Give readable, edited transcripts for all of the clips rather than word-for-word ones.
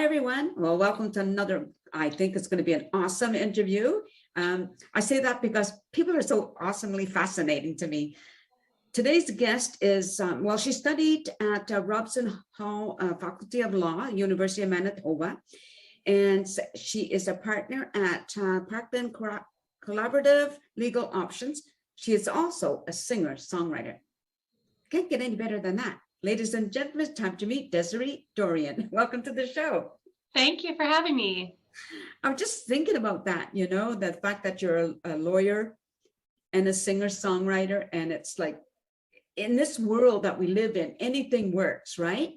everyone. Well, welcome to another, I think it's going to be an awesome interview. I say that because people are so awesomely fascinating to me. Today's guest is, well, she studied at Robson Hall Faculty of Law, University of Manitoba, and she is a partner at Parkland Collaborative Legal Options. She is also a singer-songwriter. Can't get any better than that. Ladies and gentlemen, it's time to meet Desiree Dorion. Welcome to the show. Thank you for having me. I'm just thinking about that, you know, the fact that you're a lawyer and a singer-songwriter, and it's like, in this world that we live in, anything works, right?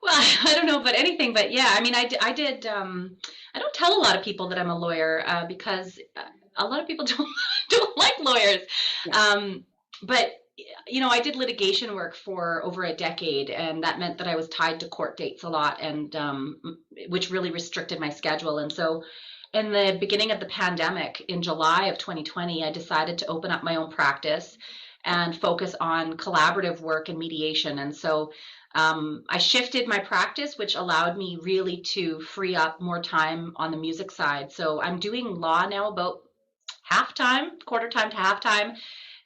Well, I don't know about anything, but yeah, I mean, I don't tell a lot of people that I'm a lawyer because a lot of people don't like lawyers. Yeah. But you know, I did litigation work for over a decade, and that meant that I was tied to court dates a lot, and which really restricted my schedule. And so in the beginning of the pandemic, in July of 2020, I decided to open up my own practice and focus on collaborative work and mediation. And so I shifted my practice, which allowed me really to free up more time on the music side. So I'm doing law now about half-time, quarter time to half-time.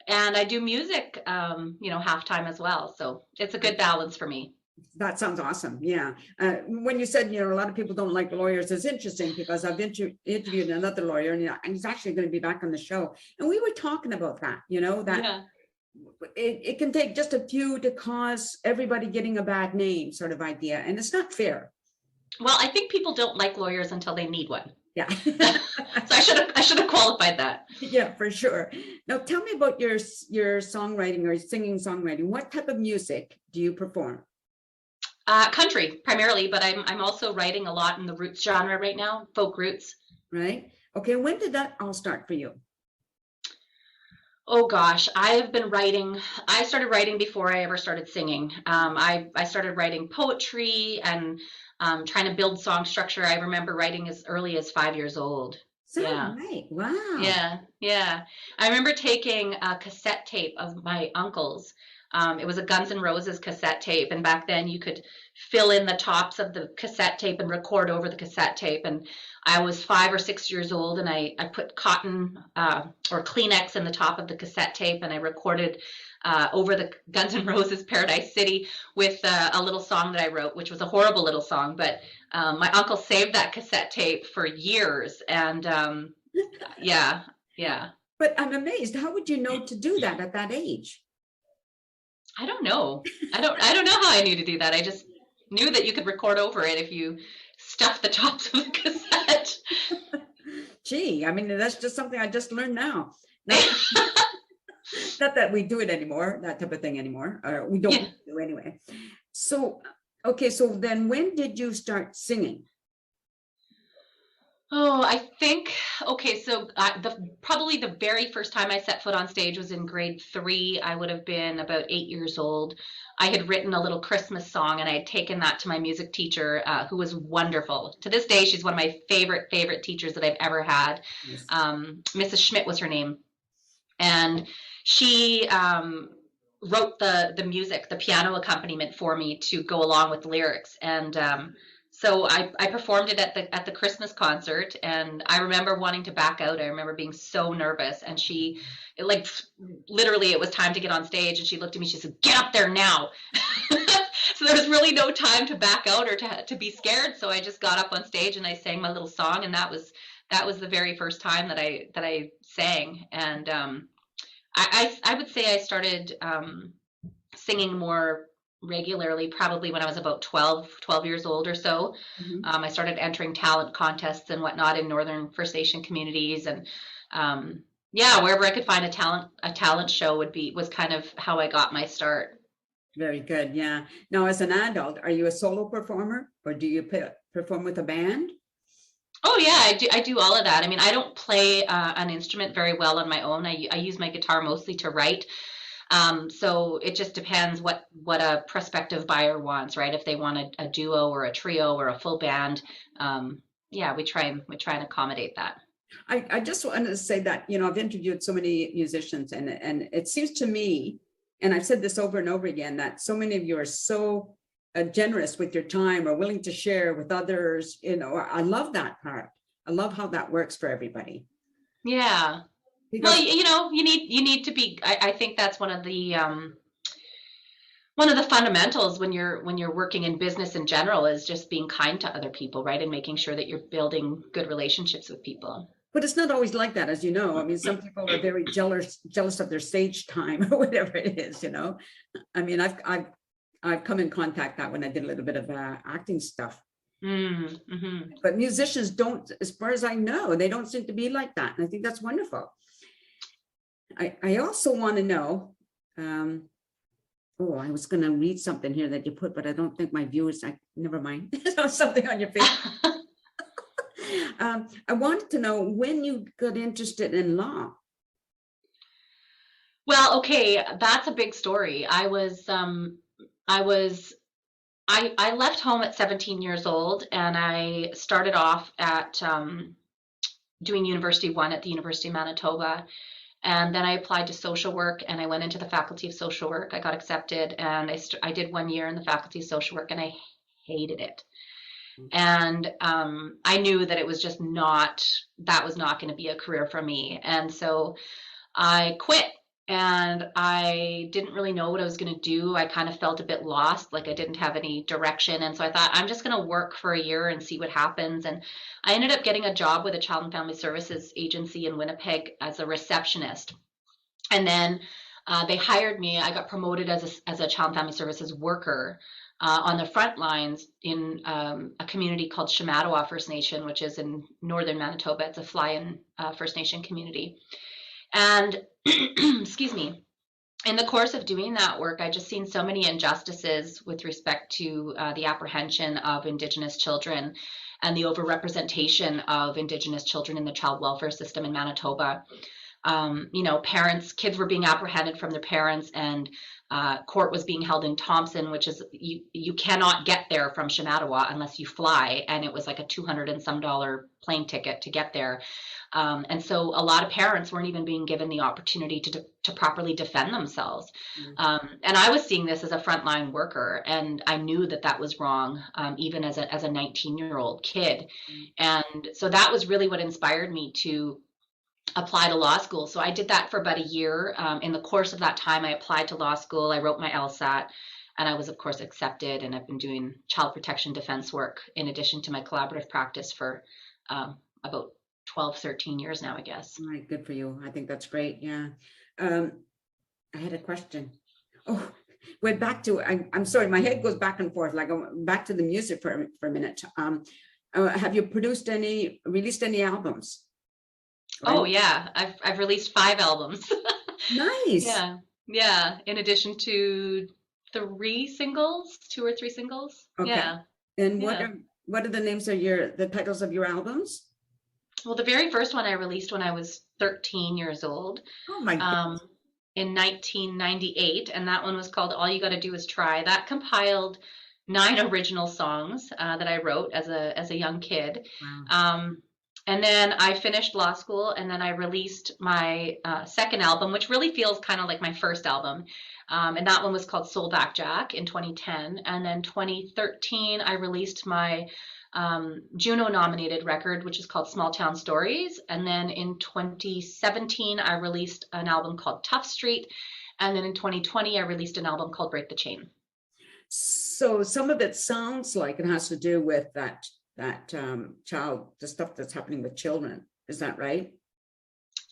And I do music, you know, half-time as well. So it's a good balance for me. That sounds awesome. Yeah. When you said, you know, a lot of people don't like lawyers, it's interesting because I've interviewed another lawyer, and he's actually going to be back on the show. And we were talking about that, you know, that it can take just a few to cause everybody getting a bad name sort of idea. And it's not fair. Well, I think people don't like lawyers until they need one. Yeah. So I should have qualified that. Yeah, for sure. Now tell me about your songwriting or singing songwriting. What type of music do you perform? Country primarily, but I'm also writing a lot in the roots genre right now, folk roots. Right. Okay. When did that all start for you? Oh gosh, I started writing before I ever started singing. I started writing poetry and trying to build song structure. I remember writing as early as 5 years old. Yeah. Right. Wow. Yeah. I remember taking a cassette tape of my uncle's. It was a Guns N' Roses cassette tape, and back then you could fill in the tops of the cassette tape and record over the cassette tape. And I was 5 or 6 years old, and I put cotton or Kleenex in the top of the cassette tape, and I recorded over the Guns N' Roses Paradise City with a little song that I wrote, which was a horrible little song, but my uncle saved that cassette tape for years. And yeah. But I'm amazed. How would you know to do that at that age? I don't know. I don't know how I knew to do that. I just knew that you could record over it if you stuff the tops of the cassette. Gee, I mean, that's just something I just learned now. Not that we do it anymore, that type of thing anymore, or we don't do anyway. So, okay, so then when did you start singing? Oh, I think, okay, so probably the very first time I set foot on stage was in grade 3. I would have been about 8 years old. I had written a little Christmas song, and I had taken that to my music teacher, who was wonderful. To this day, she's one of my favorite teachers that I've ever had. Yes. Mrs. Schmidt was her name. And she wrote the music, the piano accompaniment for me to go along with the lyrics. And so I performed it at the Christmas concert, and I remember wanting to back out. I remember being so nervous, and literally it was time to get on stage, and she looked at me, she said, "Get up there now." So there was really no time to back out or to be scared. So I just got up on stage and I sang my little song, and that was the very first time that I sang. And I would say I started singing more regularly probably when I was about 12 years old or so. Mm-hmm. I started entering talent contests and whatnot in Northern First Nation communities, and wherever I could find a talent show was kind of how I got my start. Very good. Yeah. Now, as an adult, are you a solo performer, or do you perform with a band? Oh yeah, I do all of that. I mean, I don't play an instrument very well on my own. I use my guitar mostly to write. So it just depends what a prospective buyer wants, right? If they want a duo or a trio or a full band, we try and accommodate that. I just wanted to say that, you know, I've interviewed so many musicians, and it seems to me, and I've said this over and over again, that so many of you are so generous with your time or willing to share with others. You know, I love that part. I love how that works for everybody. Yeah. Well, Because you know, you need to be, I think that's one of the fundamentals when you're working in business in general is just being kind to other people, right? And making sure that you're building good relationships with people. but it's not always like that, as you know. I mean, some people are very jealous of their stage time or whatever it is, you know. I mean, I've come in contact that when I did a little bit of acting stuff. Mm-hmm. But musicians don't, as far as I know, they don't seem to be like that. And I think that's wonderful. I also want to know, oh, I was going to read something here that you put, but I don't think my viewers, never mind. Something on your face. I wanted to know when you got interested in law. Well, okay, that's a big story. I left home at 17 years old, and I started off at doing University 1 at the University of Manitoba. And then I applied to social work, and I went into the Faculty of Social Work. I got accepted, and I did 1 year in the Faculty of Social Work, and I hated it. And I knew that it was just that was not going to be a career for me. And so I quit, and I didn't really know what I was going to do. I kind of felt a bit lost, like I didn't have any direction. And so I thought, I'm just going to work for a year and see what happens. And I ended up getting a job with a Child and Family Services agency in Winnipeg as a receptionist. And then they hired me. I got promoted as a Child and Family Services worker on the front lines in a community called Shamattawa First Nation, which is in northern Manitoba. It's a fly-in First Nation community. And excuse me, in the course of doing that work, I just seen so many injustices with respect to the apprehension of Indigenous children and the overrepresentation of Indigenous children in the child welfare system in Manitoba. You know, kids were being apprehended from their parents, and court was being held in Thompson, which is, you cannot get there from Shamattawa unless you fly. And it was like a $200 and some plane ticket to get there. And so a lot of parents weren't even being given the opportunity to properly defend themselves. And I was seeing this as a frontline worker, and I knew that was wrong, even as a 19-year-old kid. And so that was really what inspired me to apply to law school. So I did that for about a year. In the course of that time, I applied to law school. I wrote my LSAT, and I was, of course, accepted. And I've been doing child protection defense work in addition to my collaborative practice for about 12, 13 years now, I guess. All right, good for you. I think that's great. Yeah. I had a question. Oh, went back to, I'm sorry, my head goes back and forth, like back to the music for a minute. Have you released any albums? Oh yeah, I've released 5 albums. Nice. Yeah. In addition to 2 or 3 singles. Okay. Yeah. And what are the names of the titles of your albums? Well, the very first one I released when I was 13 years old. Oh my goodness. In 1998, and that one was called All You Gotta Do Is Try. That compiled 9 original songs that I wrote as a young kid. Wow. And then I finished law school, and then I released my second album, which really feels kind of like my first album. And that one was called Soul Back Jack in 2010. And then 2013, I released my Juno-nominated record, which is called Small Town Stories. And then in 2017, I released an album called Tough Street. And then in 2020, I released an album called Break the Chain. So some of it sounds like it has to do with that the stuff that's happening with children. Is that right?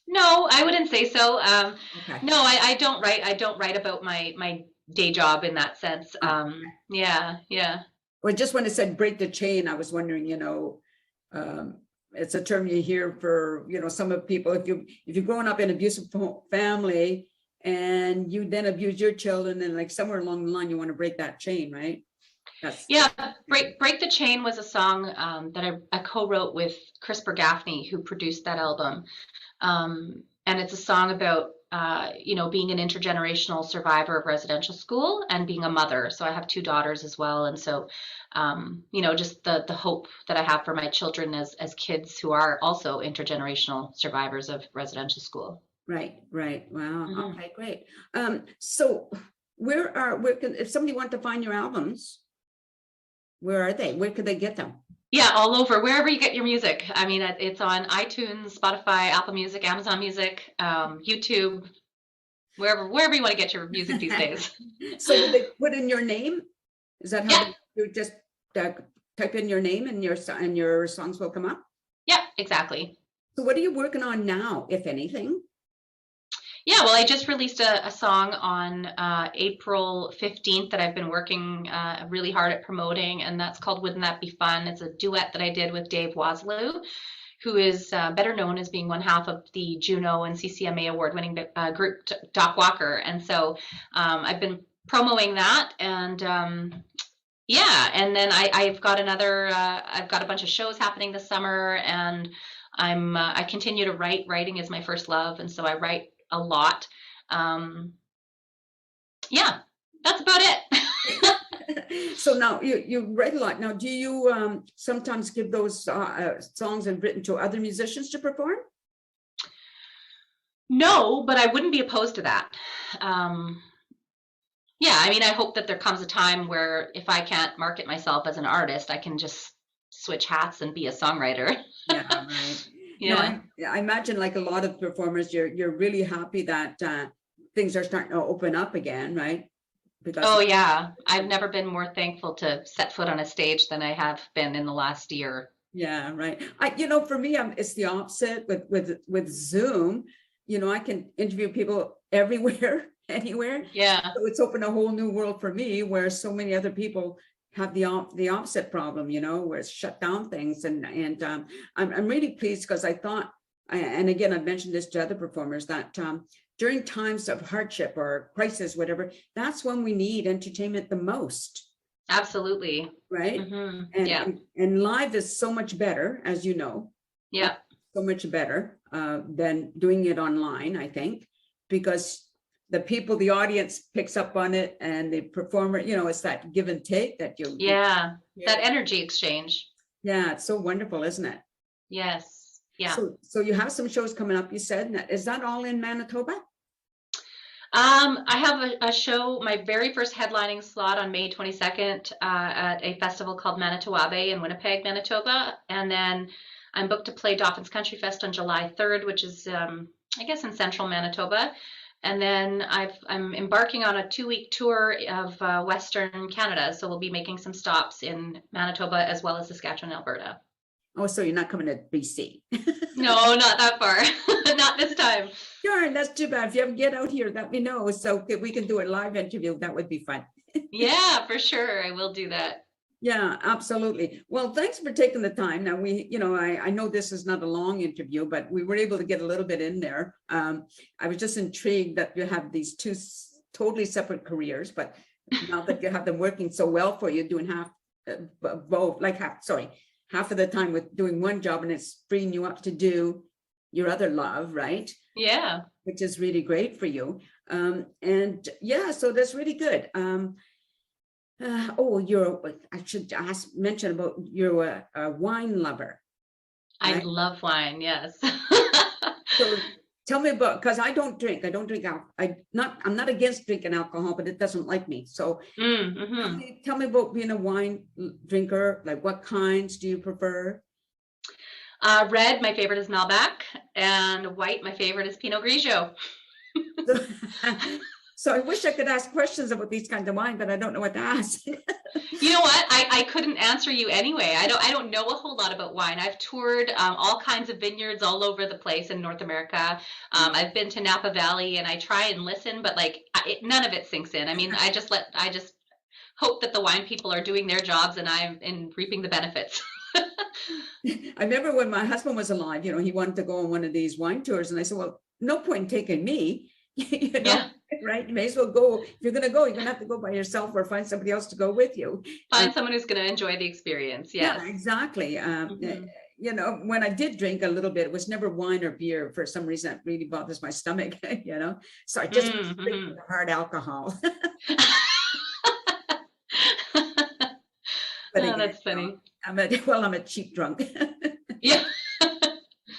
No, I wouldn't say so. Okay. No, I don't write. I don't write about my day job in that sense. Yeah. Well, just when it said break the chain, I was wondering, it's a term you hear for, some of people, if you're growing up in an abusive family and you then abuse your children, and like somewhere along the line, you want to break that chain, right? Break the Chain was a song that I co-wrote with Chris Gaffney, who produced that album. And it's a song about, being an intergenerational survivor of residential school and being a mother. So I have 2 daughters as well. And so, just the hope that I have for my children as kids who are also intergenerational survivors of residential school. Right. Wow. Mm-hmm. Okay, great. So where can, if somebody wants to find your albums, Where are they? Where could they get them? Yeah, all over, wherever you get your music. I mean, it's on iTunes, Spotify, Apple Music, Amazon Music, YouTube, wherever you want to get your music these days. So would they put in your name? Is that how Yeah, you just type in your name and your songs will come up? yeah, exactly. So what are you working on now, if anything? Yeah, well, I just released a song on April 15th that I've been working really hard at promoting, and that's called Wouldn't That Be Fun? It's a duet that I did with Dave Wasloo, who is better known as being one half of the Juno and CCMA award-winning group Doc Walker. And so I've been promoting that, and yeah, and then I've got I've got a bunch of shows happening this summer, and I continue to write. Writing is my first love, and so I write a lot. Yeah, that's about it. So now you write a lot. Now, do you sometimes give those songs and written to other musicians to perform? No, but I wouldn't be opposed to that. Yeah, I mean, I hope that there comes a time where if I can't market myself as an artist, I can just switch hats and be a songwriter. Yeah, right. Yeah. No, I imagine like a lot of performers, you're really happy that things are starting to open up again, right? Because Oh yeah, I've never been more thankful to set foot on a stage than I have been in the last year. yeah, right. For me, it's the opposite with Zoom. I can interview people everywhere, anywhere. Yeah. So it's opened a whole new world for me, where so many other people have the opposite problem, where it's shut down things. And I'm really pleased, because I thought, and again, I've mentioned this to other performers, that during times of hardship or crisis, whatever, that's when we need entertainment the most. Absolutely. Right. Mm-hmm. Yeah. And live is so much better, as you know. Yeah. So much better than doing it online, I think, because the audience picks up on it, and the performer, it's that give and take that yeah, that energy exchange. Yeah, it's so wonderful, isn't it? Yes. Yeah. So you have some shows coming up, you said. Is that all in Manitoba? I have a show, my very first headlining slot on May 22nd at a festival called Manitowabe in Winnipeg, Manitoba. And then I'm booked to play Dauphin's Country Fest on July 3rd, which is, I guess, in central Manitoba. And then I'm embarking on a 2-week tour of Western Canada. So we'll be making some stops in Manitoba as well as Saskatchewan, Alberta. Oh, so you're not coming to BC? No, not that far. Not this time. Sure, that's too bad. If you ever get out here, let me know, so we can do a live interview. That would be fun. Yeah, for sure. I will do that. Yeah, absolutely. Well, thanks for taking the time. Now I know this is not a long interview, but we were able to get a little bit in there. I was just intrigued that you have these two totally separate careers, but now that you have them working so well for you, doing half of the time with doing one job, and it's freeing you up to do your other love, right? Yeah. Which is really great for you. And yeah, so that's really good. I should mention about you're a wine lover. Right? I love wine. Yes. So tell me about, because I don't drink alcohol. I'm not against drinking alcohol, but it doesn't like me. So tell me about being a wine drinker. Like, what kinds do you prefer? Red, my favorite is Malbec, and white, my favorite is Pinot Grigio. So I wish I could ask questions about these kinds of wine, but I don't know what to ask. You know what? I couldn't answer you anyway. I don't know a whole lot about wine. I've toured all kinds of vineyards all over the place in North America. I've been to Napa Valley, and I try and listen, but none of it sinks in. I mean, I just hope that the wine people are doing their jobs, and I'm reaping the benefits. I remember when my husband was alive, he wanted to go on one of these wine tours, and I said, well, no point in taking me. Yeah. Right? You may as well go. If you're going to go, you're going to have to go by yourself, or find somebody else to go with you. Find someone who's going to enjoy the experience. Yes. Yeah, exactly. When I did drink a little bit, it was never wine or beer. For some reason, it really bothers my stomach, so I just drink hard alcohol. But again, that's funny. I'm a cheap drunk. Yeah.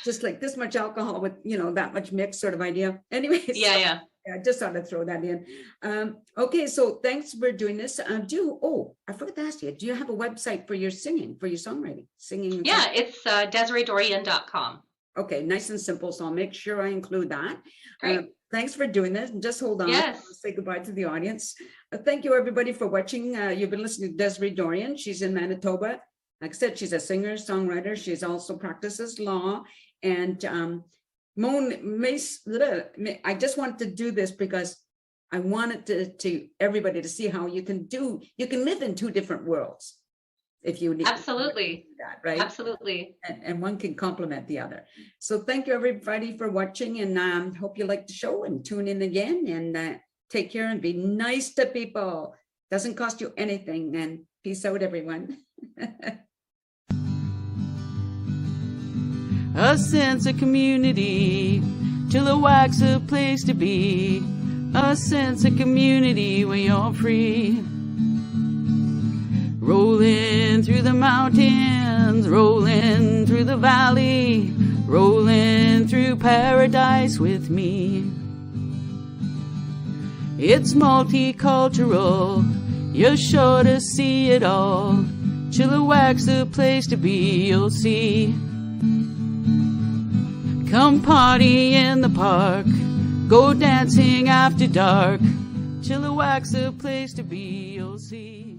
Just like this much alcohol with, that much mix sort of idea. Anyways. Yeah. Yeah, just thought I'd throw that in. Okay, so thanks for doing this. I forgot to ask you, do you have a website for your singing, for your songwriting? Singing? Yeah, it's DesireeDorion.com. Okay, nice and simple. So I'll make sure I include that. Great. Thanks for doing this. Just hold on. Yes. I'll say goodbye to the audience. Thank you, everybody, for watching. You've been listening to Desiree Dorion. She's in Manitoba. Like I said, she's a singer, songwriter. She's also practices law. And I just wanted to do this because I wanted to everybody to see how you can live in two different worlds. If you need Absolutely that, right? Absolutely. And one can complement the other. So thank you, everybody, for watching, and hope you like the show and tune in again, and take care and be nice to people. Doesn't cost you anything, and peace out, everyone. A sense of community, Chilliwack's a place to be. A sense of community where you're free. Rolling through the mountains, rolling through the valley, rolling through paradise with me. It's multicultural, you're sure to see it all. Chilliwack's the place to be, you'll see. Come party in the park, go dancing after dark. Chilliwack's the place to be, you'll see.